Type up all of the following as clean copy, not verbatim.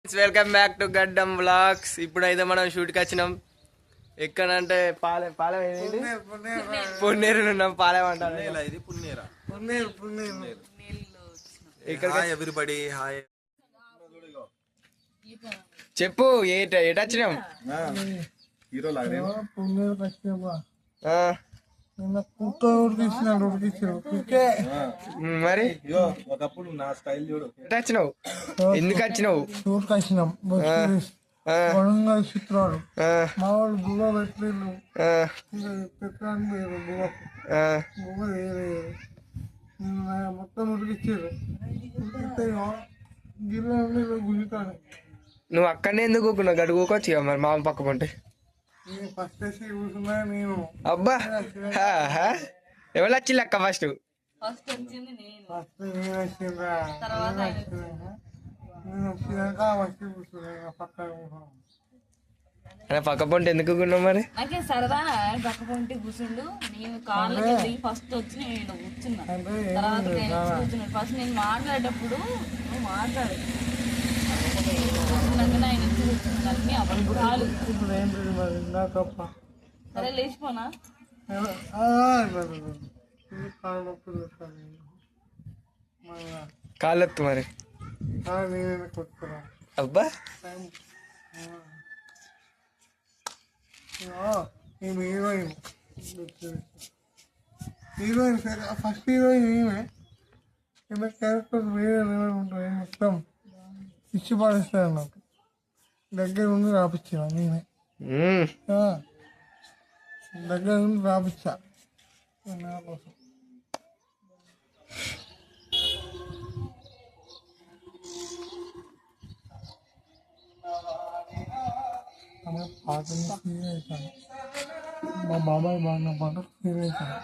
Welcome back to గడ్డం vlogs. ఇప్పుడైతే మనం షూట్కి వచ్చినాం. ఎక్కడంటే పొన్నేరు ఉన్నాం. పాలెం అంటారు. ఎవ్రీబడి హాయ్ చెప్పు ఎటొచ్చినాం. మరి ఒకప్పుడు నా స్టైల్ చూడు. ఎటొచ్చినావు, ఎందుకు వచ్చినావు? టూర్కి వచ్చినాం. వరంగల్ చిత్రాలు మా వాళ్ళు బువ్వ పెట్టలేదు. పెట్టడానికి పోయారు బువ్వ వేరే మొత్తం ఉడికిచ్చారు. ఉడికితే గిన్నె గుంజుతాను. నువ్వు అక్కడనే ఎందుకు కూకున్నావు? గడు కూకొచ్చు మరి మామ పక్క పంటే. ఫస్ట్ వేసి కూర్చున్నా నేను. అబ్బా ఎవరు వచ్చింది అక్క? ఫస్ట్ ఫస్ట్ నేను వచ్చిండ్రా. నేను వచ్చినాక వచ్చి కూర్చున్నా పక్కన కూర్చున్నాను. పక్క పంట ఎందుకు కూకున్నావు మరి? నాకే సరదా పక్క పొంటి కూర్చుండు. నేను కాళ్ళకి ఫస్ట్ వచ్చి నేను కూర్చున్నా. తర్వాత కూర్చున్నాడు. ఫస్ట్ నేను మాట్లాడేటప్పుడు నువ్వు మాట్లాడు. ఆయన వచ్చి కూర్చున్నాను. అబద్ధాలు. ఇప్పుడు ఏంటి మరి నాకప్ప సరే లేచిపోనా? కాళ్ళొత్తు మరి. నేనే కొట్టుకున్నా. అబ్బా హీరోయిన్ హీరోయిన్ ఫస్ట్ హీరోయిన్ ఈమె. ఇలా క్యారెక్టర్స్ వేరే లెవెల్ ఉంటాయి. మొత్తం ఇచ్చి పడేస్తాను. నాకు దగ్గర ఉండి రాపించా నేనే. దగ్గర ఉండి రాపించా నా కోసం. పాటలు ఫీల్ అవుతాను. మా బాబాయ్ బాగున్న పాట ఫీల్ అవుతాను.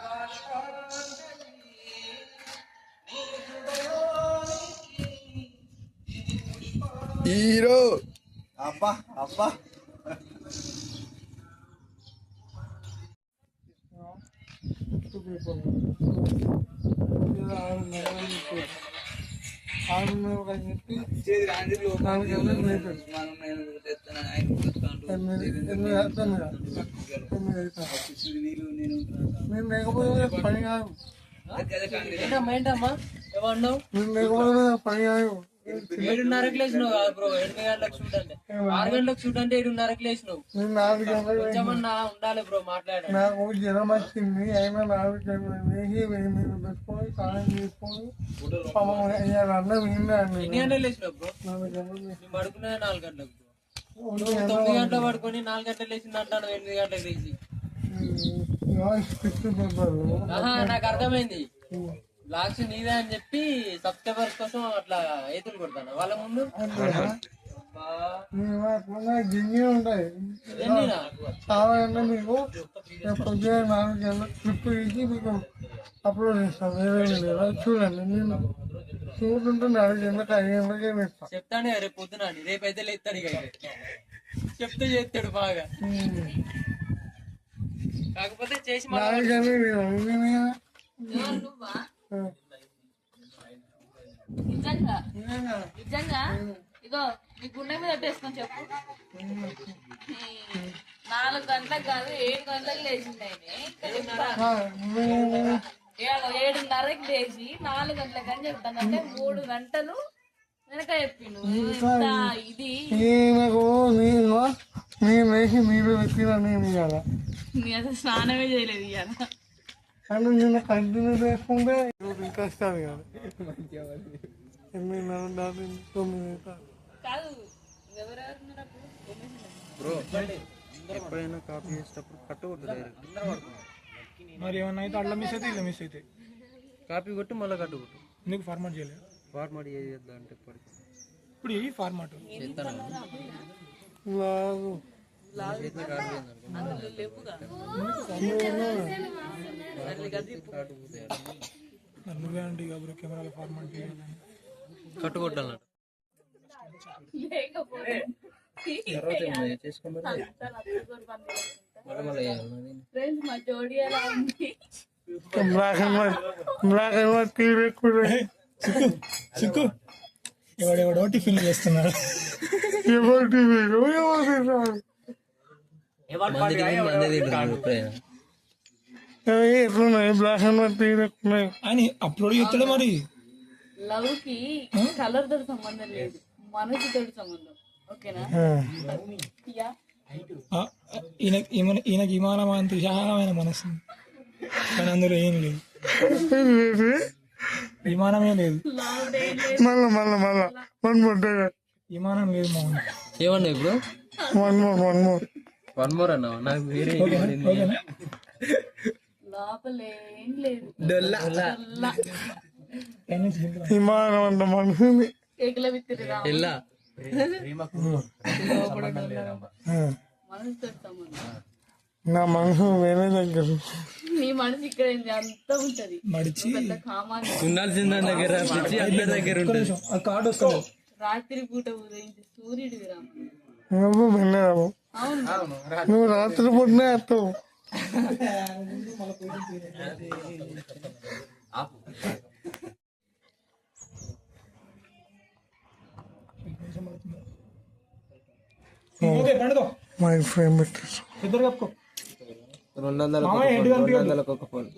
హీరో అబ్బా అబ్బా నేను లేకపోతే పని కాదు. నేను లేకపోతే పని కాదు. 7:30కి లేచినావు కాదు బ్రో. 8 గంటలకు షూట్ అంటే 6 గంటలకు షూట్ అంటే 7:30కి లేచినావు. నేను 4 గంటలకు కొంచెమన్నా ఉండాలి బ్రో మాట్లాడాలి. నాకు జ్వరం వచ్చింది. అయినా 4 గంటలు వేసి 1000 పెట్టుకొని స్నానం చేసుకొని అన్నం విన్నాను. ఎన్ని గంటలకు లేచినావు బ్రో? 4 గంటలు. నేను పడుకునేది 4 గంటలకు. 9 గంటలకు పడుకొని 4 గంటలకు లేచింది అంటాను. 8 గంటలకు లేచి నాకు అర్థమైంది. లాక్స్ నీదే అని చెప్పి సబ్స్క్రైబర్స్ కోసం అట్లా ఏతులు కొడతాను వాళ్ళ ముందు. గింజే ఉంటాయి కావాలంటే మీకు పొద్దున 4 గంటలకు ట్రిప్ తీసి మీకు అప్లోడ్ చేస్తాను. వేరే చూడండి. నేను చూస్తుంటే 4 గంటలకు 5 గంటలకే వేస్తాను. చెప్తాను రేపు పొద్దున. రేపు అయితే లేస్తాడు. ఇక చెప్తే చేస్తాడు బాగా. కాకపోతే చేసి 4 గంటలు నిజంగా నిజంగా ఇగో నీ గుండె మీద పెట్టేసుకొని చెప్పు. 4 గంటలకు కాదు 7 గంటలకు లేచింది ఆయన. 7:30కి లేచి 4 గంటలకు అని చెప్తాను. అంటే 3 గంటలు వెనక చెప్పిండు. ఇది నేను వేసి మీరు పెట్టిన నేను ఇవాళ నీ అసలు స్నానమే చేయలేదు ఇవాళ. అంటే నిన్న కంటిన్యూ చేసుకుంటే ఇంట్రెస్ట్ అది కాదు. 8:30 దాటి 9 కాదు బ్రో. ఎప్పుడైనా కాపీ చేసేటప్పుడు కట్టకూడదు. మరి ఏమన్నా అయితే అట్లా మిస్ అయితే ఇలా మిస్ అయితే కాపీ కొట్టి మళ్ళీ కట్టుకుంటు. ఎందుకు ఫార్మాట్ చేయలేదు? ఫార్మాట్ చేద్దాం అంటే ఇప్పుడు ఈ ఫార్మాట్ నువ్వే అంటే బ్రో కెమెరాలో ఫార్మాట్ చేయాలని కట్టుకొట్టాలి. ఎవడెవడో టిఫిన్ చేస్తున్నారు. ఎవరు టీవీలో ఎవరు తింటారు? మంది టిఫిన్ మందే తింటున్నాడు ఎప్పుడైనా. ఎట్లున్నాయి బ్లాక్ అండ్ వైట్ తీరున్నాయి. అని అప్లోడ్ చేస్తాడు మరి. లవ్ కి కలర్ తోటి సంబంధం లేదు, మనసుతో సంబంధం. ఓకేనా? యా. ఆ, ఈయనకి విమానమైన విశాలమైన మనసు, కానీ అందులో ఏం లేదు, విమానమే లేదు, మళ్ళా మళ్ళా మళ్ళా వన్ మోర్ విమానం లేదు మా ఏమన్నా ఇప్పుడు వన్ మోర్ వన్ మోర్ అన్నావు, నాకు వేరే ఓకేనా. లోపల ఏం లేదు. విమానం అంత మనిషిని కేకుల విత్తిరిరా ఎల్లా మనసుతో సంబంధం. నా మనసు వేరే దగ్గర. నీ మనసు ఇక్కడ ఏంది అంతా ఉంటది. మడిచి పెద్ద కామాన్ని ఉండాల్సిన దాని దగ్గర పిచ్చి అందరి దగ్గర ఉంటుంది. ఆ కార్డు వస్తుంది. రాత్రి పూట ఉదయించి సూర్యుడు విరామ. నువ్వు విన్నావు, అవును, నువ్వు రాత్రి పుట్టినే వస్తావు. ఓకే పండుగ మై ఫ్రెండ్ పెట్టేసి ఇద్దరు కప్పుకో. 200 ఒక ఫోన్.